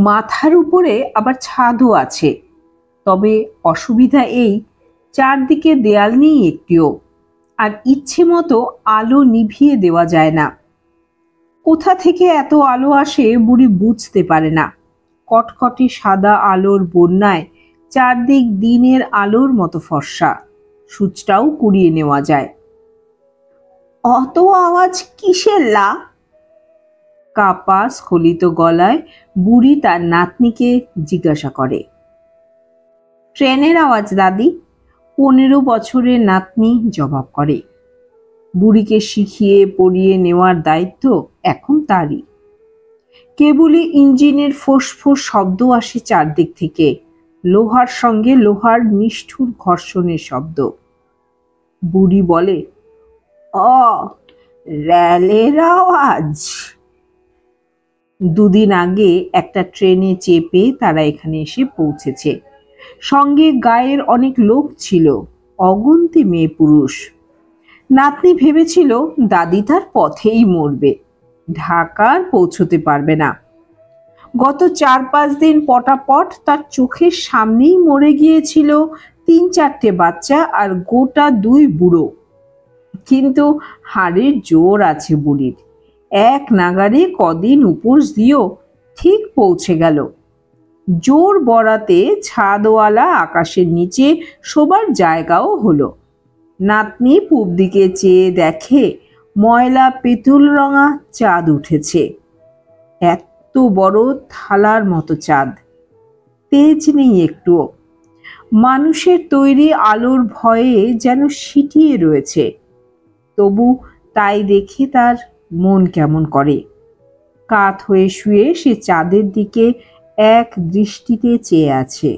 মাথার উপরে আবার ছাদও আছে, তবে অসুবিধা এই চারদিকে দেয়াল নেই একটিও, আর ইচ্ছে মতো আলো নিভিয়ে দেওয়া যায় না। কোথা থেকে এত আলো আসে বুড়ি বুঝতে পারে না। কটকটি সাদা আলোর বন্যায় চারদিক দিনের আলোর মতো ফর্সা, সূচটাও কুড়িয়ে নেওয়া যায়। অত আওয়াজ কিসের লা? কাপা স্খলিত গলায় বুড়ি তার নাতনিকে জিজ্ঞাসা করে। ট্রেনের আওয়াজ দাদি, 15 বছরের নাতনি জবাব করে। বুড়িকে শিখিয়ে পড়িয়ে নেওয়ার দায়িত্ব এখন তারই। কেবলই ইঞ্জিনের ফোঁস শব্দ আসে চারদিক থেকে, লোহার সঙ্গে লোহার নিষ্ঠুর ঘর্ষণের শব্দ। বুড়ি বলে, রেলের আওয়াজ। দুদিন আগে একটা ট্রেনে চেপে তারা এখানে এসে পৌঁছেছে। সঙ্গে গায়ের অনেক লোক ছিল, অগুন্তি মেয়ে পুরুষ। নাতনি ভেবেছিল দাদি তার পথেই মরবে, ঢাকার পৌঁছতে পারবে না। গত 4-5 দিন পটাপট তার চোখের সামনেই মরে গিয়েছিল 3-4টে বাচ্চা আর গোটা 2 বুড়ো। কিন্তু হাড়ের জোর আছে বুড়ির, এক নাগারে কদিন উপোস দিয়েও ঠিক পৌঁছে গেল। জোর বরাতে ছাদওয়ালা আকাশের নিচে শোবার জায়গাও হলো। নাতনি পূব দিকে চেয়ে দেখে ময়লা পেতুল রঙা চাঁদ উঠেছে। এত বড় থালার মতো চাঁদ, তেজ নেই একটুও। মানুষের তৈরি আলোর ভয়ে যেন সিটিয়ে রয়েছে। তবু তাই দেখে তার মন কেমন করে। কাত হয়ে শুয়ে সে চাঁদের দিকে এক দৃষ্টিতে চেয়ে আছে।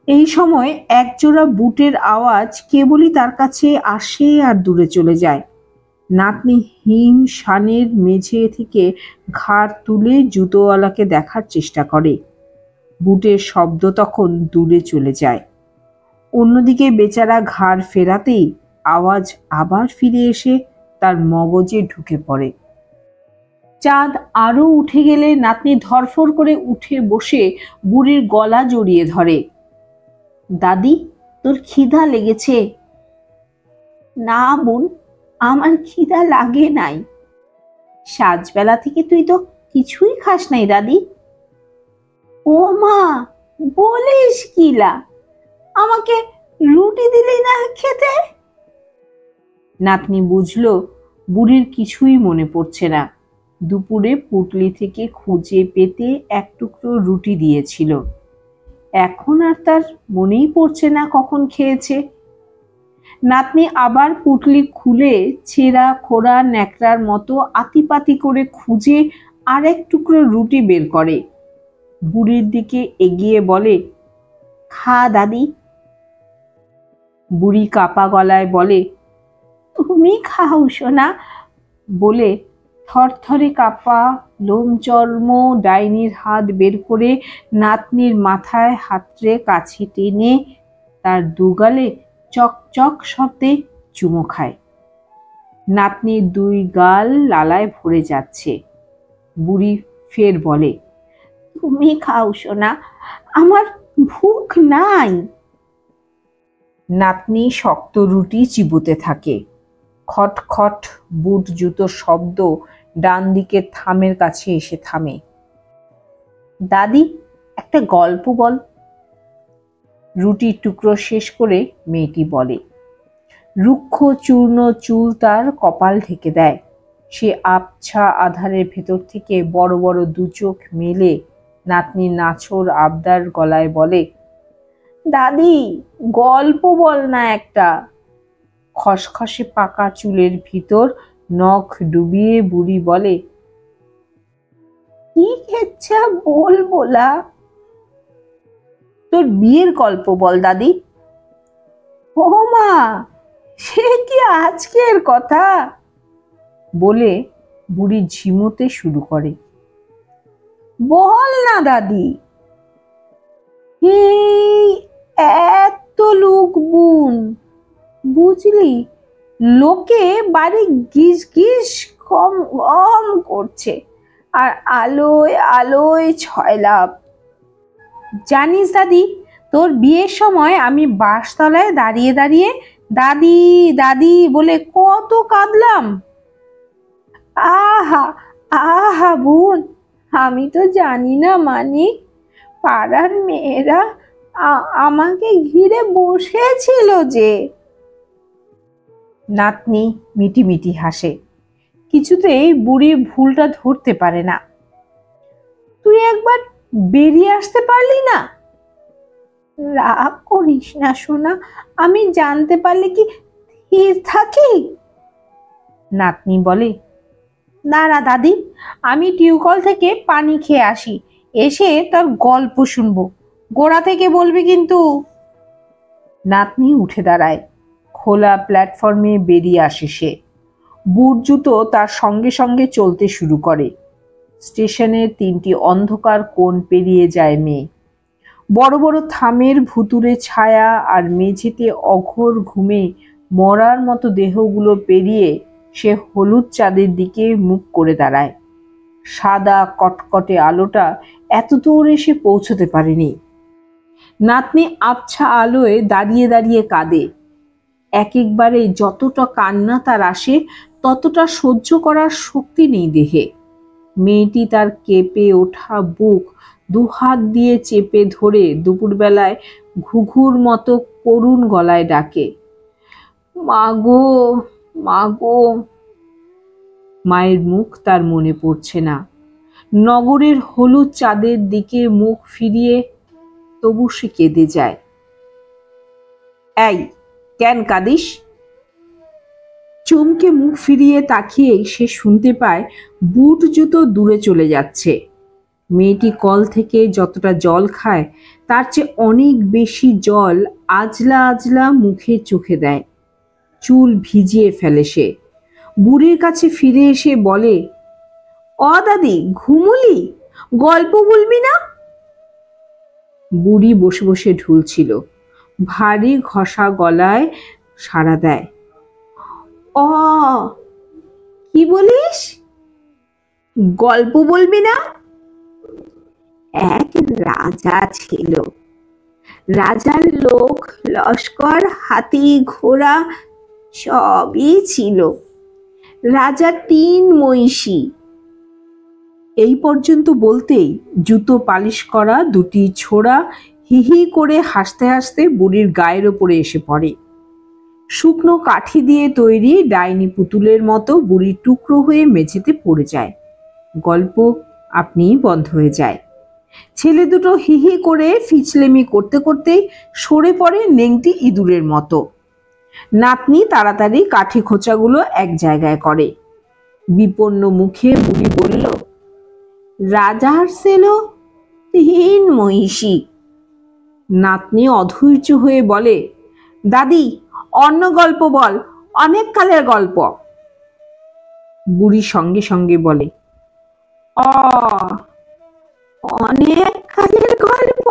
এই সময় একজোড়া বুটের আওয়াজ কেবলই তার কাছে আসে আর দূরে চলে যায়। নাতনি হিম শানের মেঝে থেকে ঘাড় তুলে জুতোওয়ালাকে দেখার চেষ্টা করে। বুটের শব্দ তখন দূরে চলে যায়। অন্যদিকে বেচারা ঘাড় ফেরাতেই আওয়াজ আবার ফিরে এসে তার মগজে ঢুকে পড়ে। চাঁদ আরো উঠে গেলে নাতনি ধরফর করে উঠে বসে বুড়ির গলা জড়িয়ে ধরে। দাদি, তোর খিদা লেগেছে? না বোন, আমার খিদা লাগে নাই। সাজবেলা থেকে তুই তো কিছুই খাস নাই দাদি। ও মা, বলিস কিলা? আমাকে রুটি দিলি না খেতে? নাতনি বুঝলো বুড়ির কিছুই মনে পড়ছে না। দুপুরে পুটলি থেকে খুঁজে পেতে এক টুকরো রুটি দিয়েছিল, এখন আর তার মনেই পড়ছে না কখন খেয়েছে। নাতনি আবার পুটলি খুলে ছেঁড়া খোড়া ন্যাকড়ার মতো আতিপাতি করে খুঁজে আর এক টুকরো রুটি বের করে। বুড়ির দিকে এগিয়ে বলে, খা দাদি। বুড়ি কাপা গলায় বলে, তুমি খাও সোনা। বলে থরথরে কাপা লোমচর্ম ডাইনির হাত বের করে নাতনির মাথায় হাতড়ে কাছে টেনে তার দুগালে চকচক শব্দে চুমো খায়। নাতনির 2 গাল লালায় ভরে যাচ্ছে। বুড়ি ফের বলে, তুমি খাও সোনা, আমার ভুখ নাই। নাতনি শক্ত রুটি চিবুতে থাকে। খটখট বুট জুতোর শব্দ ডান দিকের থামের কাছে এসে থামে। দাদি, একটা গল্প বল। রুটির টুকরো শেষ করে মেয়েটি বলে। রুক্ষ চূর্ণ চুল তার কপাল ঢেকে দেয়। সে আবছা আধারের ভেতর থেকে বড় বড় 2 চোখ মেলে নাতনির নাছোড় আবদার গলায় বলে, দাদি, গল্প বল না একটা। খসখসে পাকা চুলের ভিতর নখ ডুবিয়ে বুড়ি বলে, কি খেচ্ছা বল বোলা। তোর বিয়ের গল্প বল দাদি। ও মা, সে কি আজকের কথা? বলে বুড়ি ঝিমোতে শুরু করে। বল না দাদি। এই এত লোক বোন, বুঝলি, লোকে বাড়ি গিজ গিজ কম করছে, আর আলোয় আলোয় ছয়লাভ। জানিস দাদি, তোর বিয়ের সময় আমি বাসতলায় দাঁড়িয়ে দাঁড়িয়ে দাদি দাদি বলে কত কাঁদলাম। আহা আহা বোন, আমি তো জানি না মানিক, পাড়ার মেয়েরা আমাকে ঘিরে বসেছিল যে। নাতনি মিটি মিটি হাসে, কিছুতেই বুড়ির ভুলটা ধরতে পারে না। তুই একবার বেরিয়ে আসতে পারলি না? রাগ করিস না সোনা, আমি জানতে পারলে কি স্থির থাকি? নাতনি বলে, দাঁড়া দাদি, আমি টিউকল থেকে পানি খেয়ে আসি, এসে তার গল্প শুনবো, গোড়া থেকে বলবি কিন্তু। নাতনি উঠে দাঁড়ায়, খোলা প্ল্যাটফর্মে বেরিয়ে আসে সে। বুট জুতো তার সঙ্গে সঙ্গে চলতে শুরু করে। স্টেশনের 3টি অন্ধকার কোণ পেরিয়ে যায় মেয়ে। বড় বড় থামের ভুতুরে ছায়া আর মেঝেতে অঘোর ঘুমে মরার মতো দেহগুলো পেরিয়ে সে হলুদ চাঁদের দিকে মুখ করে দাঁড়ায়। সাদা কটকটে আলোটা এত দূর এসে পৌঁছতে পারেনি। নাতনি আবছা আলোয় দাঁড়িয়ে দাঁড়িয়ে কাঁদে। এক একবারে যতটা কান্না তার আসে ততটা সহ্য করার শক্তি নেই দেহে। মেয়েটি তার কেঁপে ওঠা বুক দুহাত দিয়ে চেপে ধরে দুপুরবেলায় ঘুঘুর মতো করুণ গলায় ডাকে, মাগো মাগো। মায়ের মুখ তার মনে পড়ছে না। নগরের হলুদ চাঁদের দিকে মুখ ফিরিয়ে তবু সে কেঁদে যায়। এই, কেন কাঁদিস? চমকে মুখ ফিরিয়ে তাকিয়ে সে শুনতে পায় বুট জুতো দূরে চলে যাচ্ছে। মেয়েটি কল থেকে যতটা জল খায় তার চেয়ে অনেক বেশি জল আজলা আজলা মুখে চোখে দেয়। চুল ভিজিয়ে ফেলে সে। বুড়ির কাছে ফিরে এসে বলে, অ দাদি, ঘুমুলি? গল্প বলবি না? বুড়ি বসে বসে ঢুলছিল, ভারী ঘষা গলায় সাড়া দেয়, অ। কি বলিস? গল্প বলবি না? এক রাজা ছিল। রাজার লোক, লস্কর, হাতি, ঘোড়া সবই ছিল। রাজা 3 মহিষী। এই পর্যন্ত বলতেই জুতো পালিশ করা 2টি ছোড়া হি হি করে হাসতে হাসতে বুড়ির গায়ের ওপরে এসে পড়ে। শুকনো কাঠি দিয়ে তৈরি ডাইনি পুতুলের মতো বুড়ি টুকরো হয়ে মেঝেতে পড়ে যায়। গল্প আপনিই বন্ধ হয়ে যায়। ছেলে দুটো হি হি করে ফিচলেমি করতে করতেই সরে পড়ে নেংটি ইঁদুরের মতো। নাতনি তাড়াতাড়ি কাঠি খোঁচাগুলো এক জায়গায় করে। বিপন্ন মুখে বুড়ি বলল, রাজার ছিল 3 মহিষী। নাতনি অধৈর্য হয়ে বলে, দাদি, অন্য গল্প বল, অনেক কালের গল্প। বুড়ি সঙ্গে সঙ্গে বলে, অ। অনেক কালের গল্প?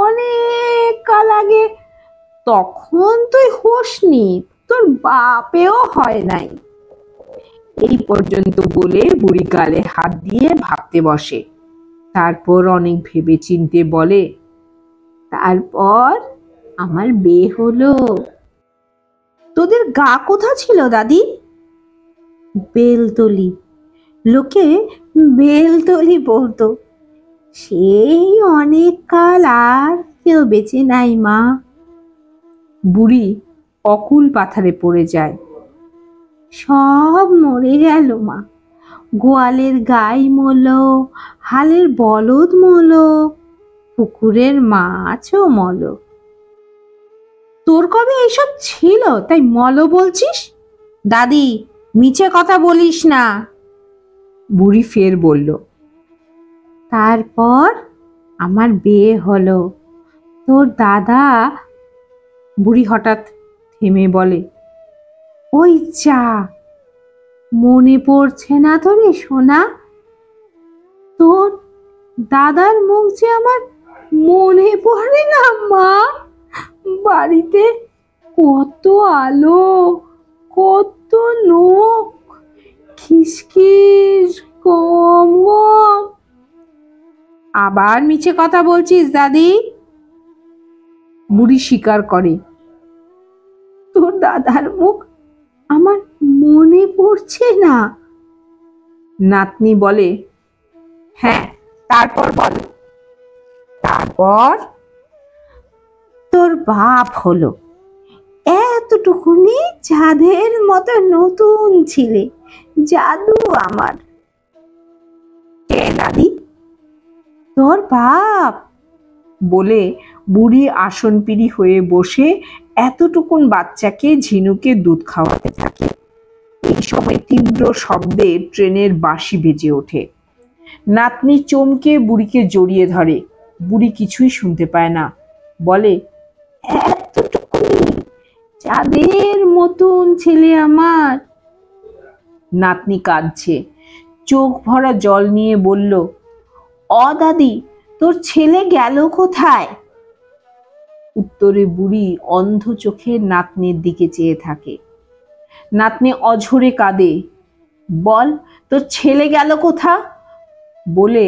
অনেক কাল আগে, তখন তুই হোসনি, তোর বাপেও হয় নাই। এই পর্যন্ত বলে বুড়ি গালে হাত দিয়ে ভাবতে বসে। তারপর অনেক ভেবে চিনতে বলে, তারপর আমার বিয়ে হলো। তোদের গা কোথা ছিল দাদি? বেলতলি। লোকে বেলতলি বলতো। সেই অনেক কাল, আর কেউ বেঁচে নাই মা। বুড়ি অকুল পাথারে পড়ে যায়। সব মরে গেল মা। গোয়ালের গাই মলো, হালের বলদ মলো, পুকুরের মাছও মলো। তোর কবে এসব ছিল তাই মলো বলছিস? দাদি, মিছে কথা বলিস না। বুড়ি ফের বলল, তারপর আমার বিয়ে হলো। তোর দাদা। বুড়ি হঠাৎ থেমে বলে, ওই যা, মনে পড়ছে না তোরে সোনা? তোর দাদার মুখ যে আমার মনে পড়ে না মা। বাড়িতে কত আলো, কত লোক, খিসখিস কম কম। আবার মিছে কথা বলছিস দাদি। বুড়ি স্বীকার করে, তোর দাদার মুখ আমার মনে পড়ছে না। নাতনি বলে, হ্যাঁ তারপর বল। তারপর তোর বাপ হলো, এতটুকুনি চাঁদের মতো নতুন ছিলে, জাদু আমার। কে দাদি? তোর বাপ। বলে বুড়ি আসনপিড়ি হয়ে বসে এতটুকুন বাচ্চাকে ঝিনুকে দুধ খাওয়াতে থাকে। এই সময় তীব্র শব্দে ট্রেনের বাঁশি বেজে ওঠে। নাতনি চমকে বুড়িকে জড়িয়ে ধরে। বুড়ি কিছুই শুনতে পায় না, বলে, এতটুকুনি চাঁদের মতন ছেলে আমার। নাতনি কাঁদছে, চোখ ভরা জল নিয়ে বলল, অ দাদি, তোর ছেলে গেল কোথায়? উত্তরে বুড়ি অন্ধ চোখে নাতনির দিকে চেয়ে থাকে। নাতনি অঝরে কাঁদে, বল তোর ছেলে গেল কোথা? বলে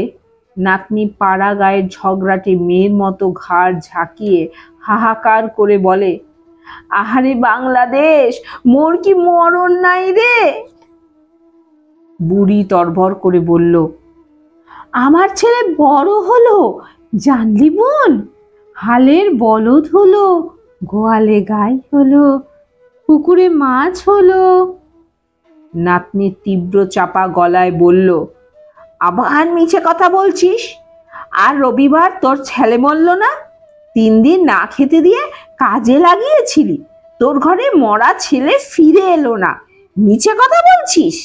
নাতনি পাড়া গায়ের ঝগড়াটে মেয়ের মতো ঘাড় ঝাঁকিয়ে হাহাকার করে বলে, আহারে বাংলাদেশ, মোর কি মরণ নাই রে? বুড়ি তরবর করে বলল, আমার ছেলে বড় হলো, জানলি বোন, হালের বলদ হলো, গোয়ালে গাই হলো, পুকুরে মাছ হলো। নাতনি তীব্র চাপা গলায় বলল, আবার মিছে কথা বলছিস? আর রবিবার তোর ছেলে মরল না? 3 দিন না খেতে দিয়ে কাজে লাগিয়েছিলি, তোর ঘরে মরা ছেলে ফিরে এলো না, মিছে কথা বলছিস?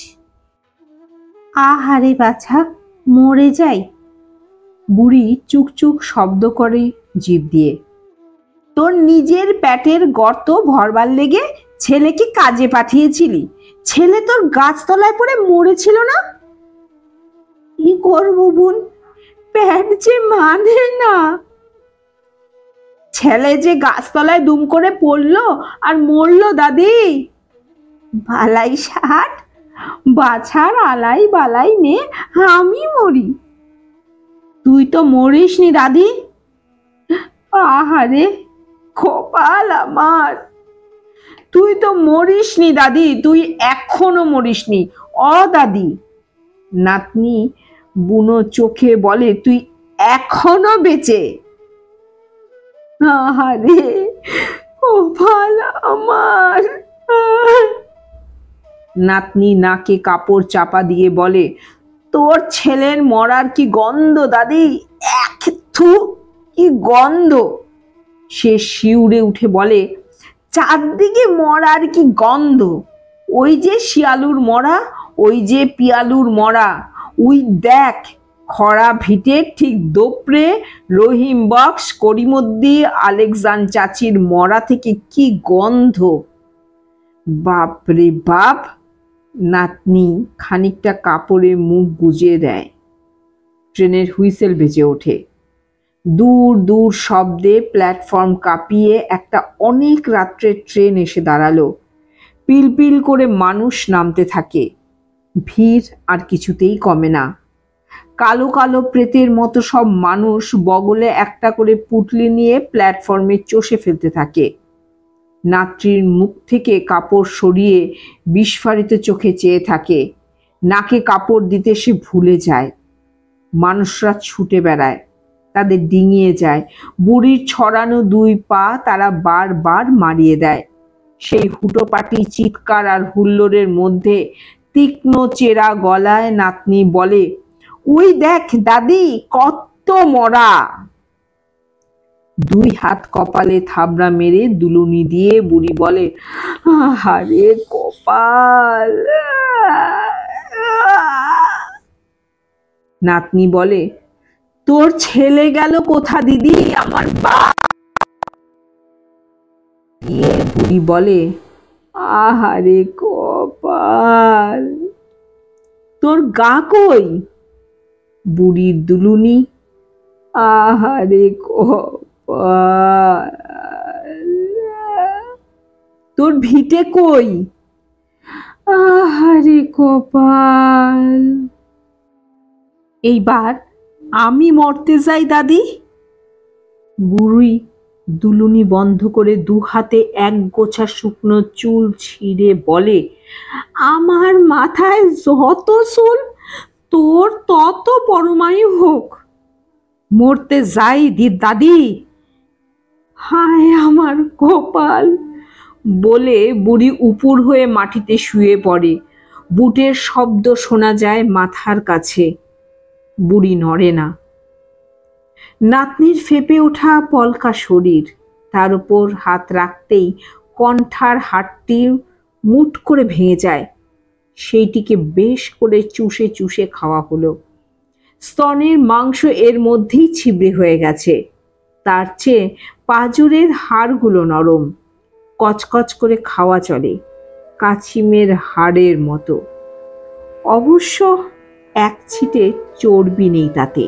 আহারে বাছা, মরে যাই। বুড়ি চুকচুক শব্দ করে জিভ দিয়ে। তোর নিজের পেটের গর্ত ভরবার লেগে ছেলেকে কাজে পাঠিয়েছিলি, ছেলে তোর গাছতলায় পড়ে মরেছিল না? কি করবো বোন, পেট যে মানে না। ছেলে যে গাছতলায় দুম করে পড়লো আর মরলো দাদি। বালাই ষাট, বাছার আলাই বালাই নে আমি মরি, তুই তো মরিস নি দাদি। আহারে কপাল আমার, তুই তো মরিস নি দাদি, তুই এখনো মরিস নি। অ দাদি। নাতনি বুনো চোখে বলে, তুই এখনো বেঁচে। আহারে কপাল আমার। নাতনি নাকে কাপড় চাপা দিয়ে বলে, তোর ছেলের মরার কি গন্ধ দাদি, থু কি গন্ধ। সে শিউরে উঠে বলে, চারদিকে মরার কি গন্ধ, ওই যে শিয়ালুর মরা, ওই যে পিয়ালুর মরা, ওই দেখ খরা ভিটে ঠিক দোপরে রহিম বক্স করিমদ্দি আলেকজান চাচির মরা থেকে কি গন্ধ। বাপরে বাপ। নাতনি খানিকটা কাপড়ে মুখ গুজে দেয়। ট্রেনের হুইসেল বেজে ওঠে। দূর দূর শব্দে প্ল্যাটফর্ম কাঁপিয়ে একটা অনেক রাত্রের ট্রেন এসে দাঁড়ালো। পিলপিল করে মানুষ নামতে থাকে। ভিড় আর কিছুতেই কমে না। কালো কালো প্রেতের মতো সব মানুষ বগলে একটা করে পুটলি নিয়ে প্ল্যাটফর্মে চষে ফেলতে থাকে। নাত্রীর মুখ থেকে কাপড় সরিয়ে বিস্ফারিত চোখে চেয়ে থাকে। নাকে কাপড় দিতে সে ভুলে যায়। মানুষরা ছুটে বেড়ায়, তাদের ডিঙিয়ে যায়। বুড়ির ছড়ানো 2 পা তারা বারবার মারিয়ে দেয়। সেই হুটোপাটি চিৎকার আর হুল্লোড়ের মধ্যে তীক্ষ্ণ চেরা গলায় নাতনি বলে, ওই দেখ দাদি, কত মরা। 2 হাত কপালে থাবড়া মেরে দুলুনি দিয়ে বুড়ি বলে, আহারে কপাল। নাতনি বলে, তোর ছেলে গেল কোথা দিদি, আমার বাপ। বুড়ি বলে, আহারে কপাল। তোর গা কই? বুড়ির দুলুনি, আহারে কপাল। তোর ভিটে কই? আহারে কপাল। এইবার আমি মরতে যাই দাদি। বুড়ি দুলুনি বন্ধ করে দু হাতে এক গোছা শুকনো চুল ছিঁড়ে বলে, আমার মাথায় যত চুল তোর তত পরমায়ু হোক, মরতে যাই দাদি। হায় আমার কপাল বলে বুড়ি উপুর হয়ে মাটিতে শুয়ে পড়ে। বুটের শব্দ শোনা যায় মাথার কাছে। বুড়ি নড়ে না। নাতনির ফেপে ওঠা পলকা শরীর, তার উপর হাত রাখতেই কণ্ঠার হাড়টি মুট করে ভেঙে যায়। সেইটিকে বেশ করে চুষে চুষে খাওয়া হলো। স্তনের মাংস এর মধ্যেই ছিবড়ে হয়ে গেছে। তার চেয়ে পাঁজরের হাড়গুলো নরম, কচকচ করে খাওয়া চলে, কাছিমের হাড়ের মতো। অবশ্য এক ছিটে চর্বি নেই তাতে।